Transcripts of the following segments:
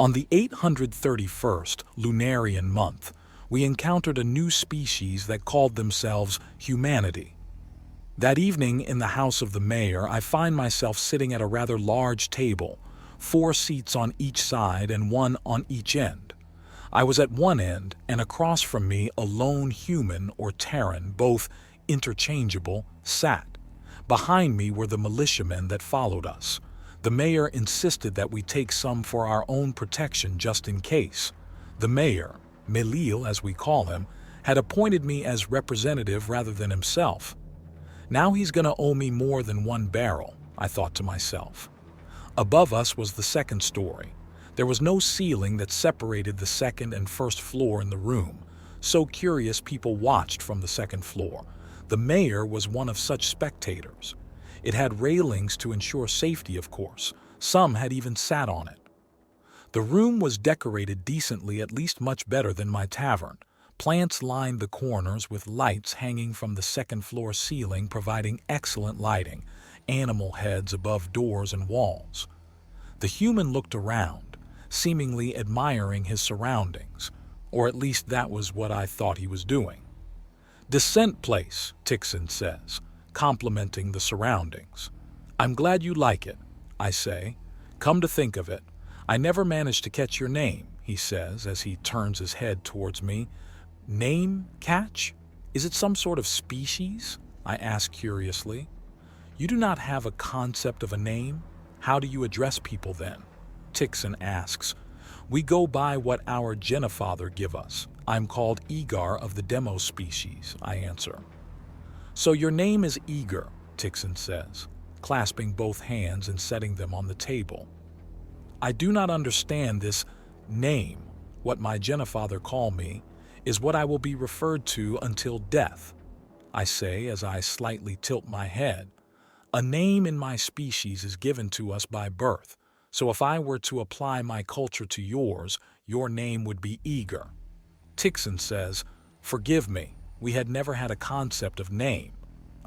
On the 831st Lunarian month, we encountered a new species that called themselves humanity. That evening in the house of the mayor, I find myself sitting at a rather large table, 4 seats on each side and 1 on each end. I was at one end, and across from me a lone human or Terran, both interchangeable, sat. Behind me were the militiamen that followed us. The mayor insisted that we take some for our own protection just in case. The mayor, Melil as we call him, had appointed me as representative rather than himself. Now he's gonna owe me more than 1 barrel, I thought to myself. Above us was the second story. There was no ceiling that separated the second and first floor in the room. So curious people watched from the second floor. The mayor was one of such spectators. It had railings to ensure safety, of course. Some had even sat on it. The room was decorated decently, at least much better than my tavern. Plants lined the corners with lights hanging from the second floor ceiling, providing excellent lighting, animal heads above doors and walls. The human looked around, seemingly admiring his surroundings, or at least that was what I thought he was doing. "Decent place," Tixon says, complimenting the surroundings. "I'm glad you like it," I say. "Come to think of it, I never managed to catch your name," he says as he turns his head towards me. "Name, catch? Is it some sort of species?" I ask curiously. "You do not have a concept of a name? How do you address people then?" Tixon asks. "We go by what our Genofather give us. I'm called Egar of the Demo species," I answer. "So your name is Eager," Tixon says, clasping both hands and setting them on the table. "I do not understand this name. What my Genofather call me is what I will be referred to until death," I say as I slightly tilt my head. "A name in my species is given to us by birth, so if I were to apply my culture to yours, your name would be Eager." Tixon says, "Forgive me, we had never had a concept of name."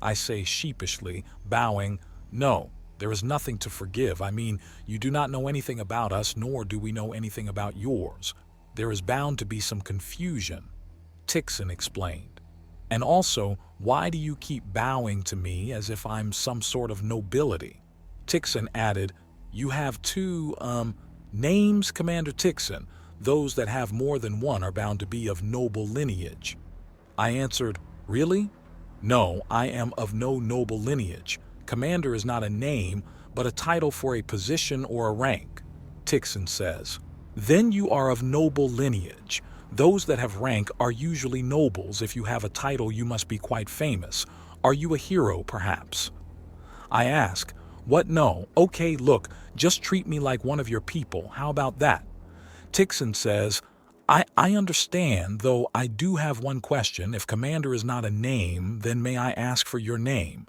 I say sheepishly, bowing, "No, there is nothing to forgive. I mean, you do not know anything about us, nor do we know anything about yours. There is bound to be some confusion," Tixon explained. "And also, why do you keep bowing to me as if I'm some sort of nobility?" Tixon added, "You have 2, names, Commander Tixon. Those that have more than one are bound to be of noble lineage." I answered, "Really? No, I am of no noble lineage. Commander is not a name, but a title for a position or a rank." Tixon says, "Then you are of noble lineage. Those that have rank are usually nobles. If you have a title, you must be quite famous. Are you a hero, perhaps?" I ask, "What? No. Okay, look, just treat me like one of your people. How about that?" Tixon says, I understand, though I do have one question. If Commander is not a name, then may I ask for your name?"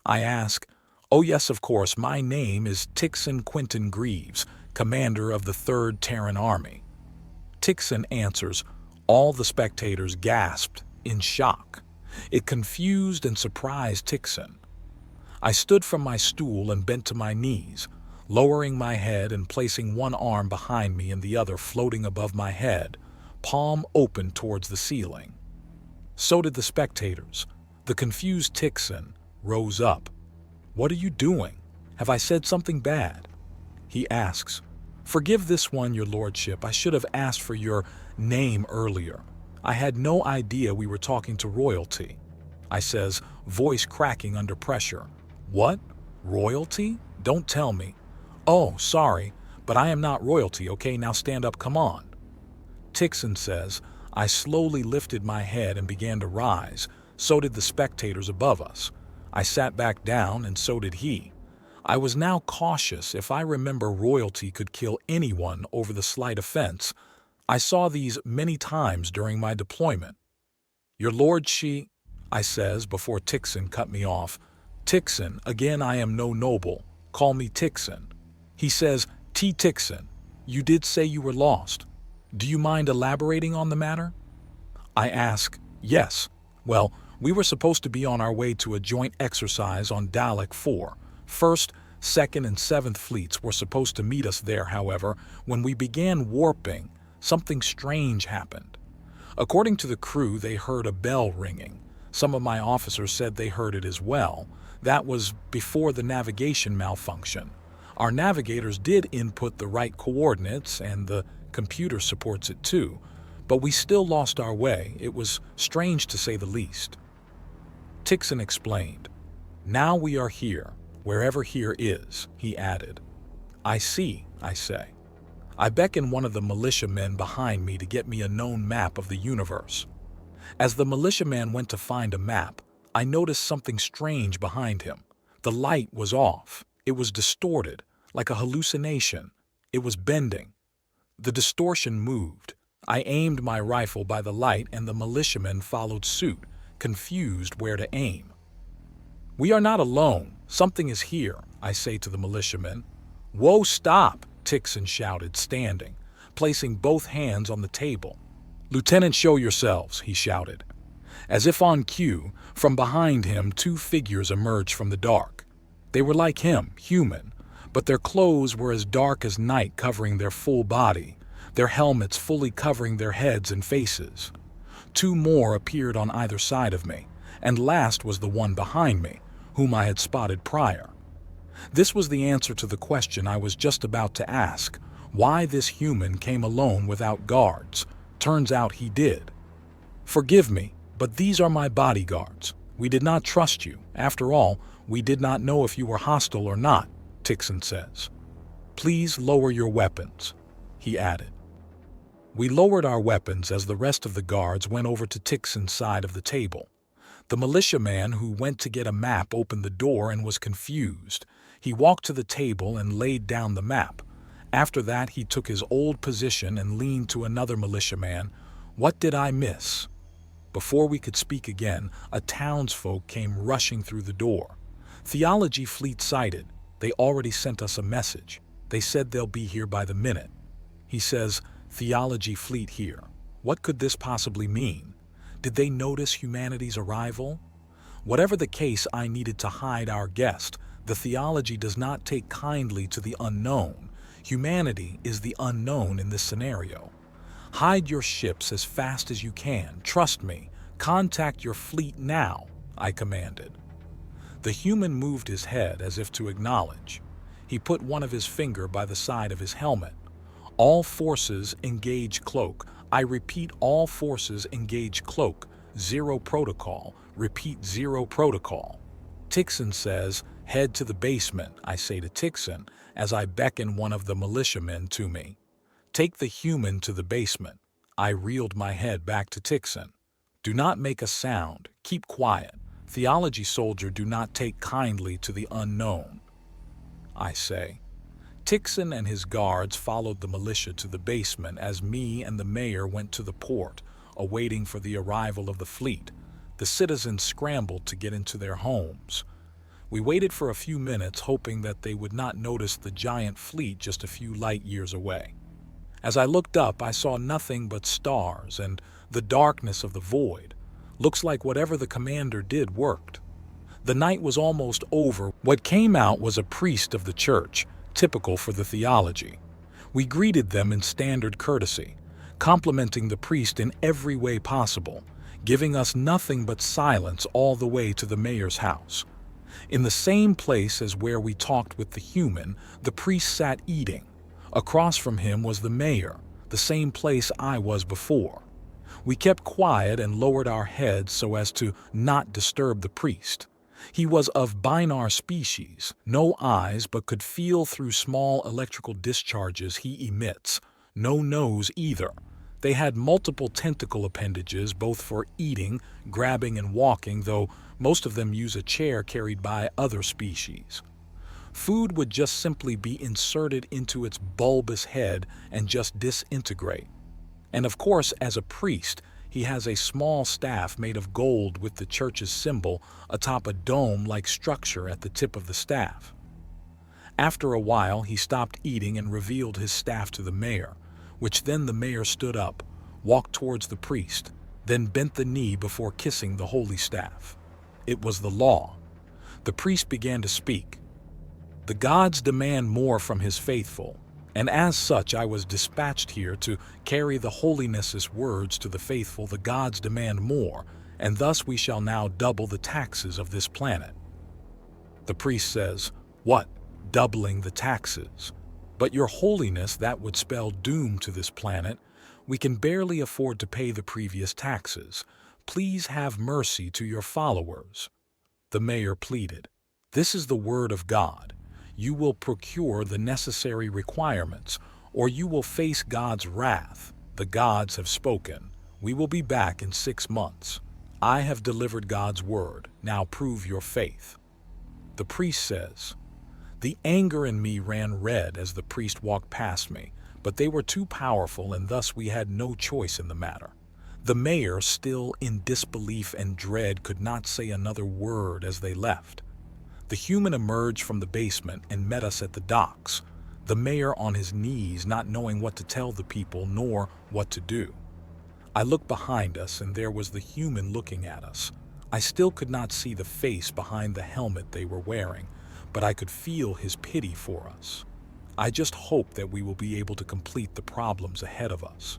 I ask, "Oh yes, of course, my name is Tixon Quentin Greaves, Commander of the 3rd Terran Army." Tixon answers. All the spectators gasped in shock. It confused and surprised Tixon. I stood from my stool and bent to my knees, lowering my head and placing one arm behind me and the other floating above my head, palm open towards the ceiling. So did the spectators. The confused Tixon rose up. "What are you doing? Have I said something bad?" He asks, "Forgive this one, your lordship. I should have asked for your name earlier. I had no idea we were talking to royalty." I says, voice cracking under pressure. "What? Royalty? Don't tell me." "Oh, sorry, but I am not royalty, okay? Now stand up, come on." Tixon says, I slowly lifted my head and began to rise. So did the spectators above us. I sat back down, and so did he. I was now cautious. If I remember, royalty could kill anyone over the slight offense. I saw these many times during my deployment. "Your lord, I says before Tixon cut me off. "Tixon, again, I am no noble. Call me Tixon." He says, "Tixon, you did say you were lost. Do you mind elaborating on the matter?" I ask, "Yes. Well, we were supposed to be on our way to a joint exercise on Dalek 4. First, Second and Seventh Fleets were supposed to meet us there, however. When we began warping, something strange happened. According to the crew, they heard a bell ringing. Some of my officers said they heard it as well. That was before the navigation malfunction. Our navigators did input the right coordinates, and the computer supports it too, but we still lost our way. It was strange to say the least. Tixon explained. Now we are here, wherever here is, he added. I see, I say. I beckon one of the militiamen behind me to get me a known map of the universe. As the militiaman went to find a map, I noticed something strange behind him. The light was off. It was distorted, like a hallucination. It was bending. The distortion moved. I aimed my rifle by the light, and the militiamen followed suit, confused where to aim. We are not alone. Something is here, I say to the militiamen. Whoa, stop, Tixon shouted, standing, placing both hands on the table. Lieutenant, show yourselves, he shouted. As if on cue, from behind him 2 figures emerged from the dark. They were like him, human, but their clothes were as dark as night, covering their full body, their helmets fully covering their heads and faces. 2 more appeared on either side of me, and last was the one behind me, whom I had spotted prior. This was the answer to the question I was just about to ask, why this human came alone without guards. Turns out he did. Forgive me, but these are my bodyguards. We did not trust you. After all, we did not know if you were hostile or not, Tixon says. Please lower your weapons, he added. We lowered our weapons as the rest of the guards went over to Tixon's side of the table. The militiaman who went to get a map opened the door and was confused. He walked to the table and laid down the map. After that, he took his old position and leaned to another militiaman. What did I miss? Before we could speak again, a townsfolk came rushing through the door. Theology Fleet sighted. They already sent us a message. They said they'll be here by the minute. He says, Theology Fleet here. What could this possibly mean? Did they notice humanity's arrival? Whatever the case, I needed to hide our guest. The theology does not take kindly to the unknown. Humanity is the unknown in this scenario. Hide your ships as fast as you can. Trust me. Contact your fleet now, I commanded. The human moved his head as if to acknowledge. He put one of his finger by the side of his helmet. All forces engage cloak. I repeat, all forces engage cloak. 0 protocol. Repeat, 0 protocol. Tixon says, head to the basement, I say to Tixon as I beckon one of the militiamen to me. Take the human to the basement. I reeled my head back to Tixon. Do not make a sound. Keep quiet. Theology soldier, do not take kindly to the unknown, I say. Tixon and his guards followed the militia to the basement as me and the mayor went to the port, awaiting for the arrival of the fleet. The citizens scrambled to get into their homes. We waited for a few minutes, hoping that they would not notice the giant fleet just a few light years away. As I looked up, I saw nothing but stars and the darkness of the void. Looks like whatever the commander did worked. The night was almost over. What came out was a priest of the church, typical for the theology. We greeted them in standard courtesy, complimenting the priest in every way possible, giving us nothing but silence all the way to the mayor's house. In the same place as where we talked with the human, the priest sat eating. Across from him was the mayor, the same place I was before. We kept quiet and lowered our heads so as to not disturb the priest. He was of binar species, no eyes but could feel through small electrical discharges he emits, no nose either. They had multiple tentacle appendages both for eating, grabbing, and walking, though most of them use a chair carried by other species. Food would just simply be inserted into its bulbous head and just disintegrate. And of course, as a priest, he has a small staff made of gold with the church's symbol atop a dome-like structure at the tip of the staff. After a while, he stopped eating and revealed his staff to the mayor, which then the mayor stood up, walked towards the priest, then bent the knee before kissing the holy staff. It was the law. The priest began to speak. The gods demand more from his faithful, and as such I was dispatched here to carry the holiness's words to the faithful. The gods demand more, and thus we shall now double the taxes of this planet. The priest says, "What? Doubling the taxes? But your holiness, that would spell doom to this planet. We can barely afford to pay the previous taxes. Please have mercy to your followers." The mayor pleaded, "This is the word of God. You will procure the necessary requirements, or you will face God's wrath. The gods have spoken. We will be back in 6 months. I have delivered God's word. Now prove your faith." The priest says, "The anger in me ran red as the priest walked past me, but they were too powerful, and thus we had no choice in the matter." The mayor, still in disbelief and dread, could not say another word as they left. The human emerged from the basement and met us at the docks, the mayor on his knees, not knowing what to tell the people nor what to do. I looked behind us, and there was the human looking at us. I still could not see the face behind the helmet they were wearing, but I could feel his pity for us. I just hope that we will be able to complete the problems ahead of us.